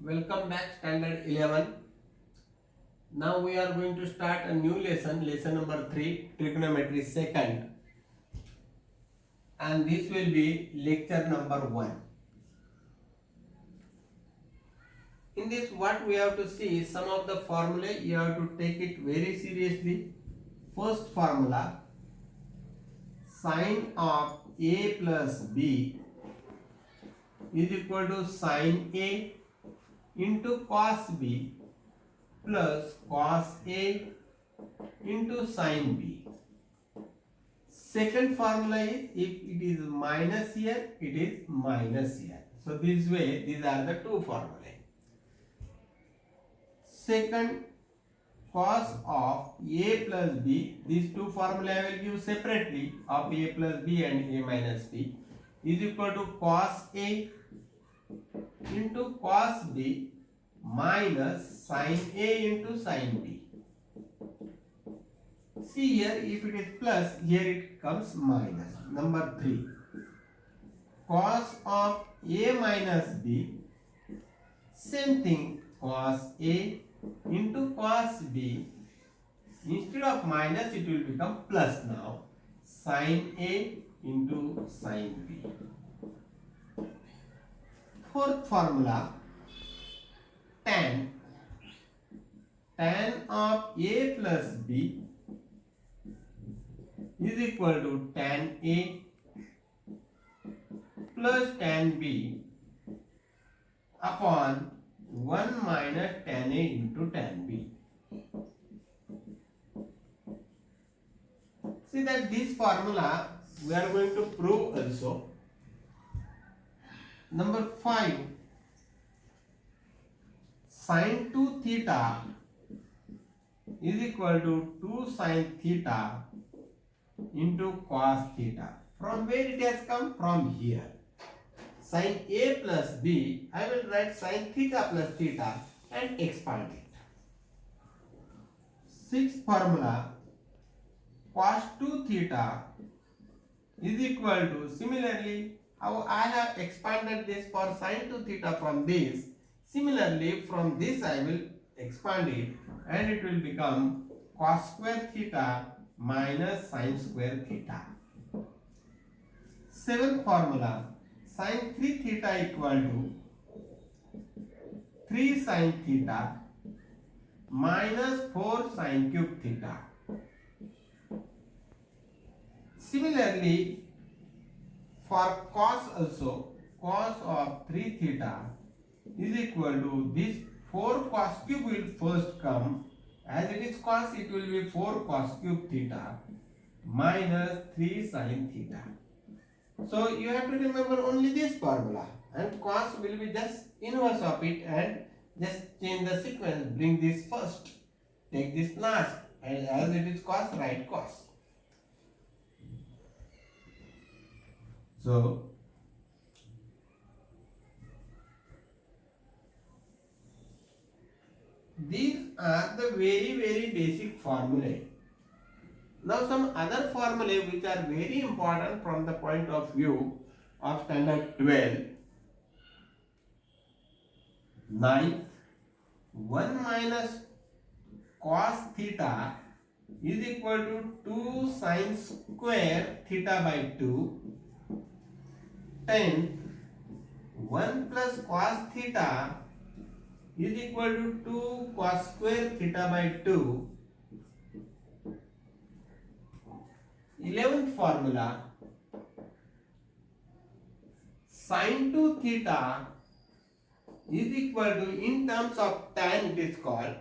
Welcome back, Standard 11. Now we are going to start a new lesson, lesson number 3, trigonometry second, and this will be lecture number 1. In this, what we have to see is some of the formulae. You have to take it very seriously. First formula, sine of a plus b is equal to sine a into cos b plus cos a into sine b. Second formula is if it is minus here, it is minus here. So this way, these are the two formulae. Second, cos of a plus b, these two formulae I will give separately of a plus b and a minus b is equal to cos a into cos b minus sin a into sin b. See here, if it is plus, here it comes minus. Number 3, cos of a minus b, same thing, cos a into cos b, instead of minus it will become plus now, sin a into sin b. Fourth formula, tan of a plus b is equal to tan a plus tan b upon 1 minus tan a into tan b. See that this formula we are going to prove also. Number 5, sin 2 theta is equal to 2 sin theta into cos theta. From where it has come? From here. Sin a plus b, I will write sin theta plus theta and expand it. Sixth formula, cos 2 theta is equal to, similarly, how I have expanded this for sin 2 theta from this, similarly from this I will expand it and it will become cos square theta minus sin square theta. Seventh formula, sin 3 theta equal to 3 sin theta minus 4 sin cube theta. Similarly, for cos also, cos of 3 theta is equal to this 4 cos cube will first come. As it is cos, it will be 4 cos cube theta minus 3 sin theta. So you have to remember only this formula, and cos will be just inverse of it, and just change the sequence. Bring this first, take this last, and as it is cos, write cos. So these are the very basic formulae. Now some other formulae which are very important from the point of view of standard 12. Ninth, 1 minus cos theta is equal to 2 sin square theta by 2. 10th, 1 plus cos theta is equal to 2 cos square theta by 2. 11th formula, sin 2 theta is equal to, in terms of tan it is called,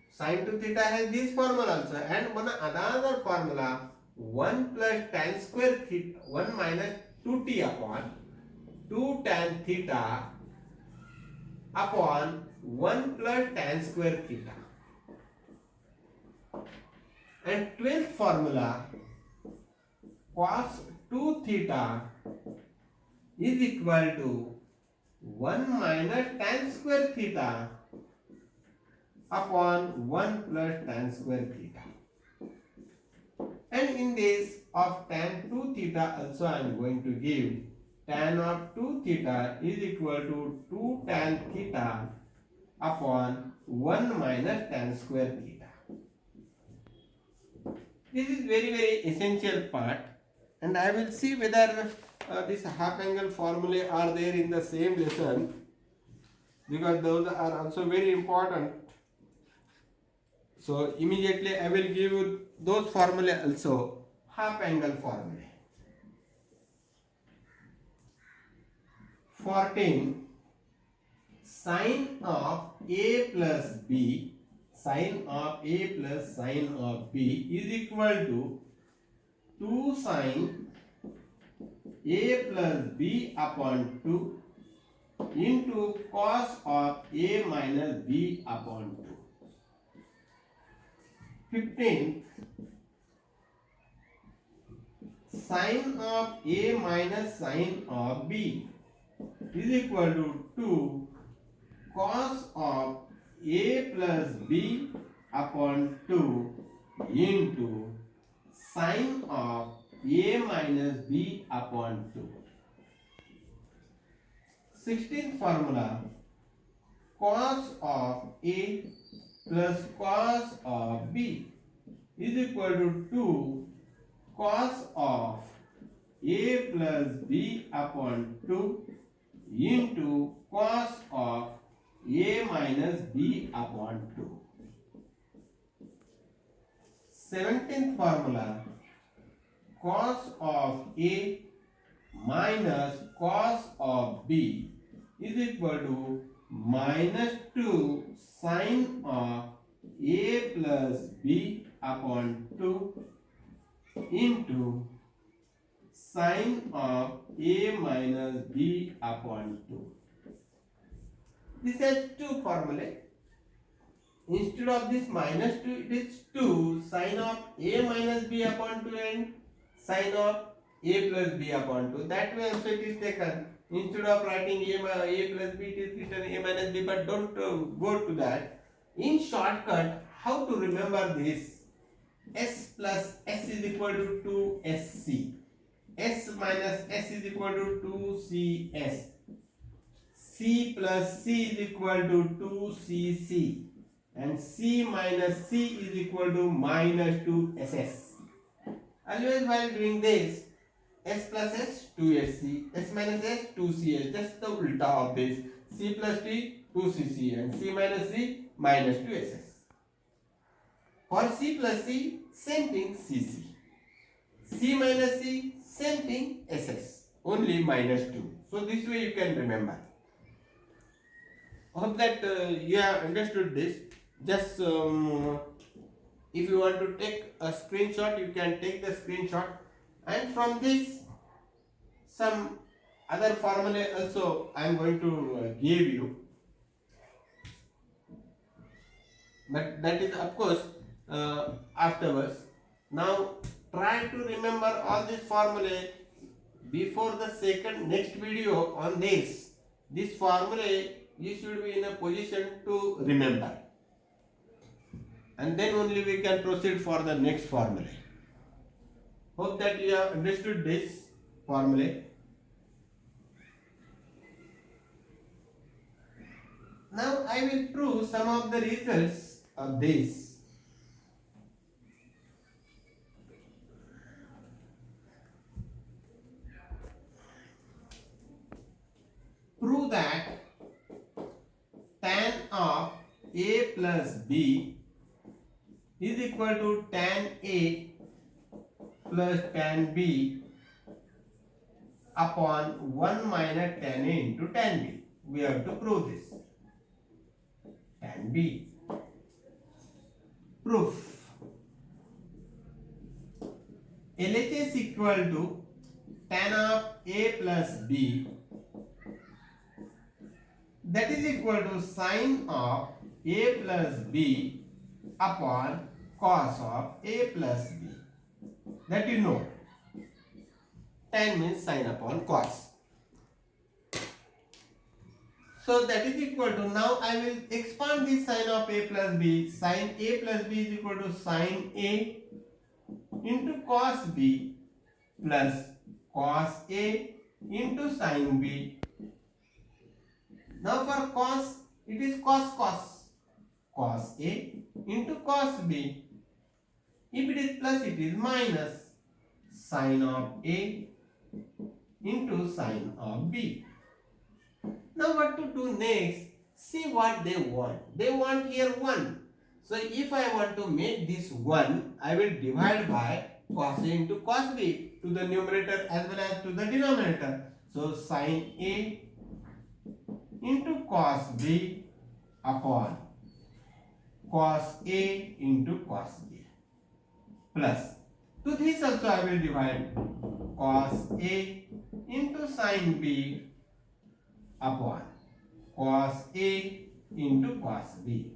sin 2 theta has this formula also, and one another formula, 1 plus tan square theta, 1 minus 2t upon 2 tan theta upon 1 plus tan square theta. And 12th formula, cos 2 theta is equal to 1 minus tan square theta upon 1 plus tan square theta. And in this of tan 2 theta also I am going to give tan of 2 theta is equal to 2 tan theta upon 1 minus tan square theta. This is very essential part, and I will see whether this half angle formulae are there in the same lesson, because those are also very important. So immediately I will give you those formulae also, half angle formulae. 14, sine of A plus B, sine of A plus sine of B is equal to 2 sine A plus B upon 2 into cos of A minus B upon 2. 15, sine of A minus sine of B is equal to 2 cos of A plus B upon 2 into sine of A minus B upon 2. 16th formula, cos of A plus cos of B is equal to 2 cos of A plus B upon 2 into cos of A minus B upon 2. 17th formula, cos of A minus cos of B is equal to minus 2 sine of A plus B upon 2 into sine of A minus B upon 2. This has two formulae. Instead of this minus 2, it is 2 sine of A minus B upon 2 and sine of A plus B upon 2. That way also it is taken. Instead of writing A plus B, it is written A minus B, but don't go to that. In shortcut, how to remember this? S plus S is equal to 2SC. S minus S is equal to 2CS. C plus C is equal to 2CC. And C minus C is equal to minus 2SS. Always while doing this, S plus S 2SC, S minus S 2CS, just the ulta of this. C plus T 2CC and C minus C minus 2SS. For C plus C, same thing CC. C minus C, same thing SS, only minus 2. So this way you can remember. Hope that you have understood this. Just if you want to take a screenshot, you can take the screenshot, and from this some other formula also I am going to give you, but that is of course afterwards. Now try to remember all these formulae before the next video on this formula you should be in a position to remember, and then only we can proceed for the next formula. Hope that you have understood this formula. Now I will prove some of the results of this. Prove that tan of A plus B is equal to tan A plus tan B upon 1 minus tan A into tan B. We have to prove this. Tan B. Proof. LHS equal to tan of A plus B, that is equal to sine of A plus B upon cos of A plus B. That you know. Tan means sine upon cos. So that is equal to, now I will expand this sine of A plus B. Sine A plus B is equal to sine A into cos B plus cos A into sine B. Now for cos it is cos A into cos B. If it is plus, it is minus sin of A into sin of B. Now what to do next? See what they want. They want here 1. So if I want to make this 1, I will divide by cos A into cos B to the numerator as well as to the denominator. So sin A into cos B upon cos A into cos B plus, to this also I will divide cos A into sin B upon cos A into cos B.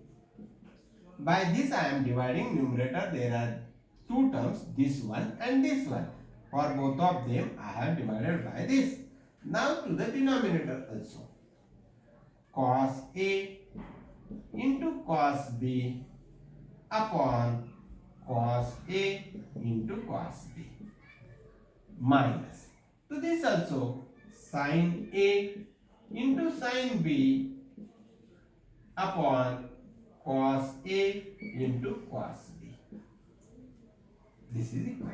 By this I am dividing numerator. There are two terms, this one and this one. For both of them I have divided by this. Now to the denominator also. Cos A into cos B upon cos A into cos B minus, to this also, sin A into sin B upon cos A into cos B. This is equal.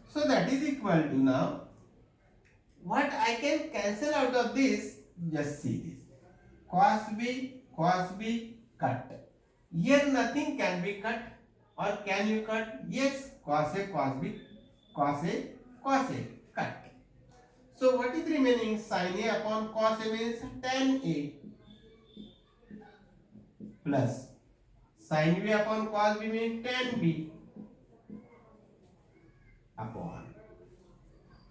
So that is equal to, now what I can cancel out of this, just see this. Cos B cut. Here nothing can be cut, or can you cut? Yes, cos A, cos B, cos A, cos A, cut. So what is remaining? Sin A upon cos A means tan A plus sin B upon cos B means tan B upon.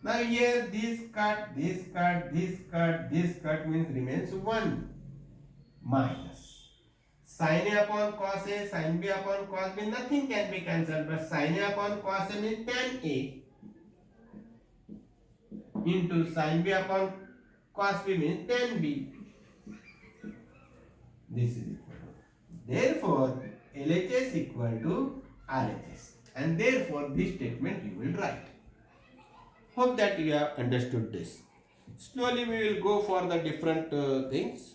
Now here this cut, this cut, this cut, this cut means remains 1 minus sin A upon cos A, sin B upon cos B, nothing can be cancelled, but sin A upon cos A means tan A into sin B upon cos B means tan B. This is equal to. Therefore, LHS equal to RHS, and therefore this statement you will write. Hope that you have understood this. Slowly we will go for the different things.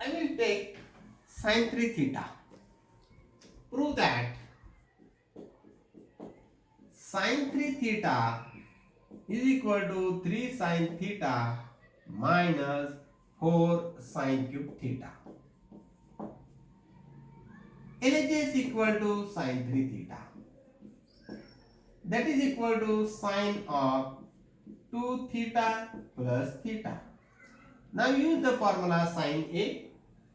I will take sin 3 theta. Prove that sin 3 theta is equal to 3 sin theta minus 4 sin cube theta. LHS is equal to sin 3 theta. That is equal to sine of 2 theta plus theta. Now use the formula sin A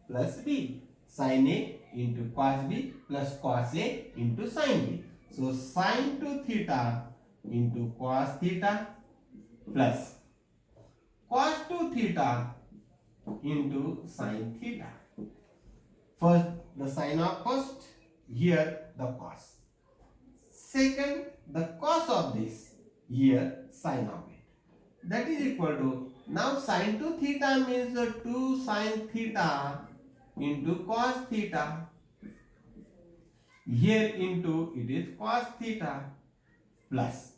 plus B. Sin A into cos B plus cos A into sin B. So sin 2 theta into cos theta plus cos 2 theta into sin theta. First the sin of first, here the cos. Second the cos of this, here sin of it. That is equal to, now sin 2 theta means 2 sin theta into cos theta. Here into it is cos theta plus.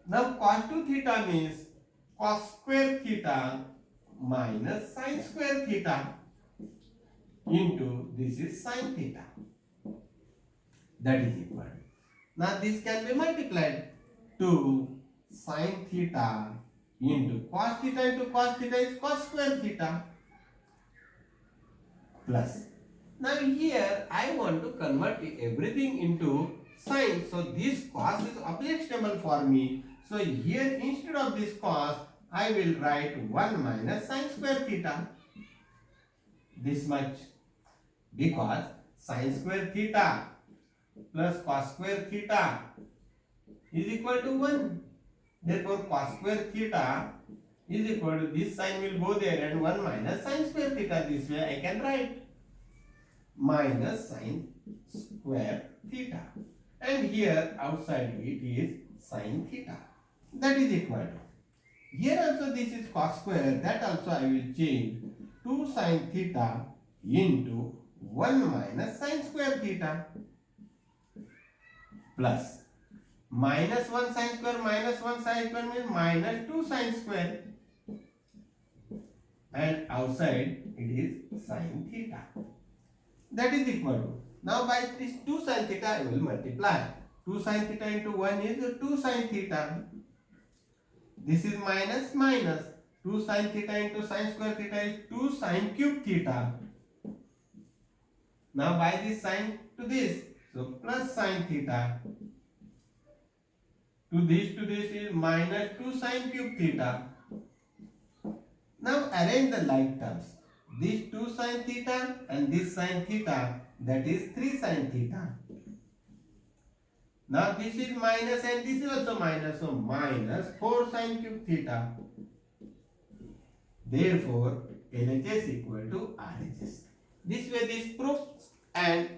Now cos 2 theta means cos square theta minus sin square theta into this is sin theta. That is equal. Now this can be multiplied. 2 sin theta into cos theta is cos square theta plus. Now here I want to convert everything into sine. So this cos is objectionable for me. So here instead of this cos, I will write 1 minus sin square theta. This much. Because sin square theta plus cos square theta is equal to 1. Therefore cos square theta is equal to, this sign will go there, and 1 minus sin square theta. This way I can write minus sin square theta, and here outside it is sin theta. That is equal to, here also this is cos square, that also I will change 2 sin theta into 1 minus sin square theta. plus minus 1 sine square minus 1 sine square means minus 2 sine square, and outside it is sine theta. That is equal to, now by this 2 sine theta I will multiply. 2 sine theta into 1 is 2 sine theta. This is minus minus. 2 sine theta into sine square theta is 2 sine cube theta. Now by this sine to this, so plus sine theta. To this is minus 2 sine cube theta. Now arrange the like terms. This 2 sine theta and this sine theta, that is 3 sine theta. Now this is minus and this is also minus, so minus 4 sine cube theta. Therefore, LHS equal to RHS. This way this proofs and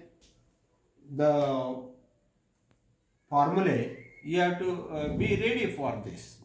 the formulae, you have to be ready for this.